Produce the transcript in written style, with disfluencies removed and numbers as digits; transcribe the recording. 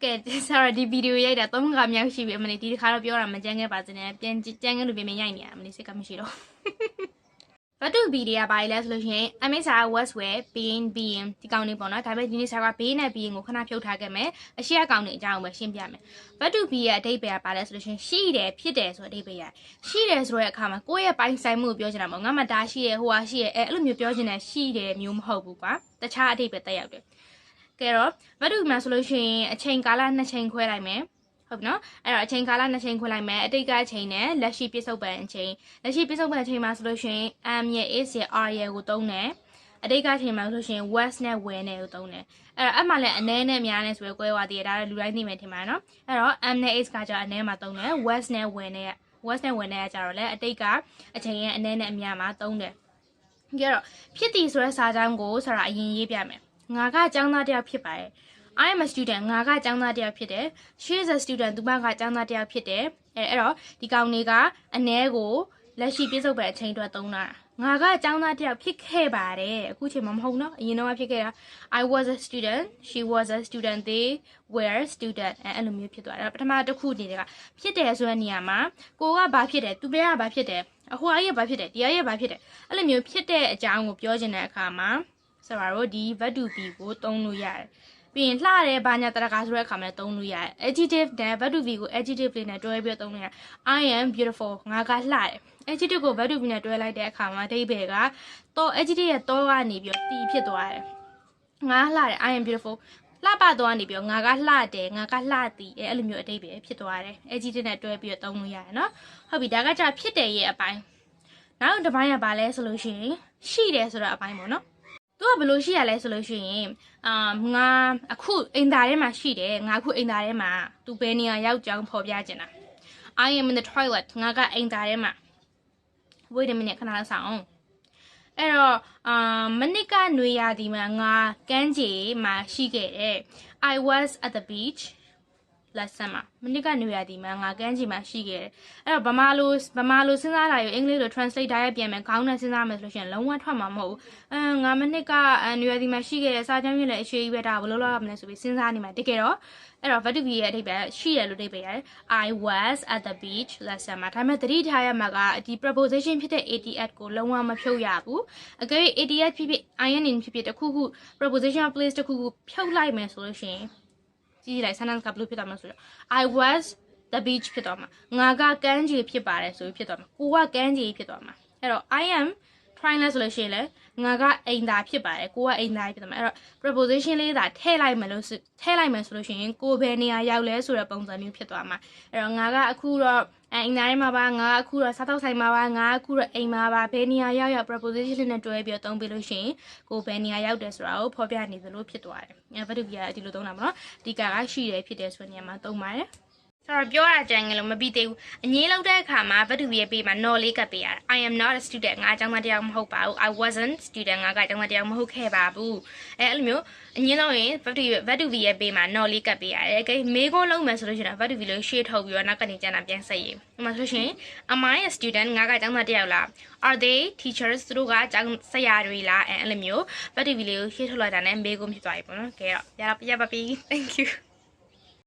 ကဲဆရာဒီဗီဒီယိုရိုက်တာ3ခါမြောက်ရှိပြီအမလေးဒီတစ်ခါတော့ပြောတာမကြမ်းခဲ့ပါစေနဲ့ပြန်ကြမ်းခဲ့လို့ပြင်ရိုက်နေရအမလေးစိတ်ကမရှိတော့ဘာတူဗီဒီယိုပါလဲဆိုလို့ရှိရင် MSR was where being ဒီကောင်လေးပေါ့နော်ဒါပေမဲ့ဒီနေ့ဆရာက being နဲ့ being ကိုခဏဖြုတ်ထားခဲ့မယ်အရှိအကောင်လေးအကြောင်းကိုပဲရှင်းပြမယ်ဘာတူ be ရဲ့အဓိပ္ပာယ်ပါလဲဆိုလို့ရှိရင်ရှိတယ်ဖြစ်တယ်ဆိုတဲ့အဓိပ္ပာယ်ရှိတယ်ဆိုတဲ့အခါမှာကိုယ့်ရဲ့ပိုင်ဆိုင်မှုကိုပြောချင်တာပေါ့ငါမှဒါရှိရဟိုဟာရှိရအဲ့လိုမျိုးပြောချင်တဲ့ရှိတယ်မျိုးမဟုတ်ဘူးကွာတခြားအဓိပ္ပာယ်တက်ရောက်တယ်ကဲတော့ဘာတူမှာဆိုလို့ရှိရင်အချိန်ကာလ2ချိန်ခွဲလိုက်မယ်ဟုတ်ပြီနော်အဲ့တော့အချိန်ကာလ2ချိန်ခွဲလိုက်မယ်အတိတ်ကအချိန်နဲ့လက်ရှိပြစ္ဆုတ်ပံအချိန်လက်ရှိပြစ္ဆုတ်ပံအချိန်မှာဆိုလို့ရှိရင် am ရဲ့ is ရဲ့ are ရဲ့ကိုသုံးတယ်အတိတ်ကအချိန်မှာဆိုလို့ရှိရင် was နဲ့ were နဲ့ကိုသုံးတယ်အဲ့တော့အမှလည်းအနည်းနဲ့များနဲ့ဆိုရကွဲသွားသေးတယ်ဒါလည်းလူတိုင်းသိမယ်ထင်ပါတယ်နော်အဲ့တော့ am နဲ့ is ကကြာအနည်းမှာသုံးတယ် was နဲ့ were နဲ့ကကြာတော့လေအတိတ်ကအချိန်ရဲ့အနည်းနဲ့အများမှာသုံးတယ်ကြတော့ဖြစ်တည်ဆိုတဲ့စာကြောင်းကိုဆိုတာအရင်ရေးပြမယ်ငါကကျောင်းသားတယောက်ဖြစ်ပါတယ် I am a student ငါကကျောင်းသားတယောက်ဖြစ်တယ် she is a student သူမကကျောင်းသားတယောက်ဖြစ်တယ်အဲ့တော့ဒီကောင်လေးကအနည်းကိုလက်ရှိပြည့်စုံပဲအချိန်အတွက်သုံးတာငါကကျောင်းသားတယောက်ဖြစ်ခဲ့ပါတယ်အခုချိန်မှာမဟုတ်နော်အရင်တော့ဖြစ်ခဲ့တာ I was a student she was a student they were student အဲ့လိုမျိုးဖြစ်သွားတယ်ပထမတစ်ခုအနေနဲ့ကဖြစ်တယ်ဆိုတဲ့နေရာမှာကိုကဘာဖြစ်တယ်သူကဘာဖြစ်တယ်အဟွာရဲ့ဘာဖြစ်တယ်ဒီရဲ့ဘာဖြစ်တယ်အဲ့လိုမျိုးဖြစ်တဲ့အကြောင်းကိုပြောချင်တဲ့အခါမှာဆိုတော့ဒီ verb to be ကိုသုံးလို့ရတယ်ပြီးရင်လှတယ်ဘာညာတရကာဆိုတဲ့အခါမှာသုံးလို့ရတယ် adjective နဲ့ verb to be ကို adjective လေးနဲ့တွဲပြီးသုံးလို့ရတယ် I am beautiful ငါကလှတယ် adjective ကို verb to be နဲ့တွဲလိုက်တဲ့အခါမှာအဓိပ္ပာယ်ကတော့ adjective ရဲ့တော့ကနေပြီးတော့တီဖြစ်သွားတယ်ငါလှတယ် I am beautiful လှပသွားနေပြီးတော့ငါကလှတယ်ငါကလှသည်အဲ့လိုမျိုးအဓိပ္ပာယ်ဖြစ်သွားတယ် adjective နဲ့တွဲပြီးတော့သုံးလို့ရတယ်နော်ဟုတ်ပြီဒါကကြာဖြစ်တယ်ရဲ့အပိုင်းနောက်တစ်ပိုင်းကဘာလဲဆိုလို့ရှိရင်ရှိတယ်ဆိုတော့အပိုင်းပေါ့နော်သူကဘလို့ရှိရလဲဆိုလို့ရှိရင်ငါအခုအိမ်သားထဲမှာရှိတယ်ငါအခုအိမ်သားထဲမှာသူဘယ်နေရာရောက်ကြောင်းဖော်ပြချင်တာ I am in the toilet ငါကအိမ်သားထဲမှာ wait a minute ခဏလောက်ဆောင်အဲ့တော့မနစ်ကနွေရာသီမှာငါကမ်းခြေမှာရှိခဲ့တယ် I was at the beach last summer မနစ်ကနွေရာသီမှာငါကမ်းခြေမှာရှိခဲ့တယ်အဲ့တော့ဗမာလိုစဉ်းစားတာရောအင်္ဂလိပ်လို translate ထားရပြန်မယ်ခေါင်းနဲ့စဉ်းစားမယ်ဆိုလို့ရှိရင်လုံးဝထွက်မှာမဟုတ်ဘူးငါမနစ်ကနွေရာသီမှာရှိခဲ့တဲ့စာကြောင်းကြီးလည်းအရှိကြီးပဲဒါဘယ်လိုလုပ်ရမလဲဆိုပြီးစဉ်းစားနေမှာတကယ်တော့အဲ့တော့ verb to be ရဲ့အဓိပ္ပာယ်ရှိရလို့အဓိပ္ပာယ်ရတယ် I was at the beach last summer ဒါပေမဲ့သတိထားရမှာကဒီ preposition ဖြစ်တဲ့ ATS ကိုလုံးဝမဖြုတ်ရဘူးအကယ်၍ ATS ဖြစ်ဖြစ် IN ဖြစ်ဖြစ်တခုခု preposition place တခုခုဖြုတ်လိုက်မယ်ဆိုလို့ရှိရင်ကြည့်လိုက် sentence ကဘယ်လိုဖြစ်သွားမလဲဆိုတော့ I was the beach ဖြစ်သွားမှာငါကကမ်းခြေဖြစ်ပါတယ်ဆိုပြီးဖြစ်သွားမှာကိုကကမ်းခြေဖြစ်သွားမှာအဲ့တော့ I am trying လဲဆိုလို့ရှိရင်လည်းငါကအိမ်သားဖြစ်ပါတယ်ကိုကအိမ်သားဖြစ်သွားမှာအဲ့တော့ preposition လေးသာထည့်လိုက်မယ်ဆိုလို့ရှိရင်ကိုဘယ်နေရာရောက်လဲဆိုတဲ့ပုံစံမျိုးဖြစ်သွားမှာအဲ့တော့ငါကအခုတော့အိမ်သားထဲမှာပါငါအခုတော့စားတော့ဆိုင်မှာပါငါအခုတော့အိမ်မှာပါဘယ်နေရာရောက် preposition လေးနဲ့တွဲပြီးသုံးပေးလို့ရှိရင်ကိုဘယ်နေရာရောက်တယ်ဆိုတာကိုဖော်ပြနေသလိုဖြစ်သွားတယ်အဲ့ verb to be ကဒီလိုသုံးတာပေါ့နော်ဒီကရှိတယ်ဖြစ်တယ်ဆိုတဲ့နေရာမှာသုံးပါတယ်ဆိုတော့ပြောရကြငယ်လို့မပြီးသေးဘူးအငြင်းလောက်တဲ့အခါမှာ verb to be ရဲ့ပေးမှာ not လေးကပ်ပေးရတယ် I am not a student ငါအကြောင်းသားတယောက်မဟုတ်ပါဘူး I wasn't student ငါကအကြောင်းသားတယောက်မဟုတ်ခဲ့ပါဘူးအဲ့လိုမျိုးအငြင်းတော့ရင် verb to be ရဲ့ပေးမှာ not လေးကပ်ပေးရတယ်โอเคမေးခွန်းလုံးမယ်ဆိုလို့ရှိရင် verb to be လို့ရှေ့ထုတ်ပြီးတော့နောက်ကနေကျန်တာပြန်ဆက်ရေးဒီမှာဆိုလို့ရှိရင် am I a student ငါကအကြောင်းသားတယောက်လား are they teachers သူတို့ကအကြောင်းဆရာတွေလားအဲ့လိုမျိုး verb to be လေးကိုရှေ့ထုတ်လိုက်တာနဲ့မေးခွန်းဖြစ်သွားပြီပေါ့နော်ကဲတော့ရပါပြီ thank you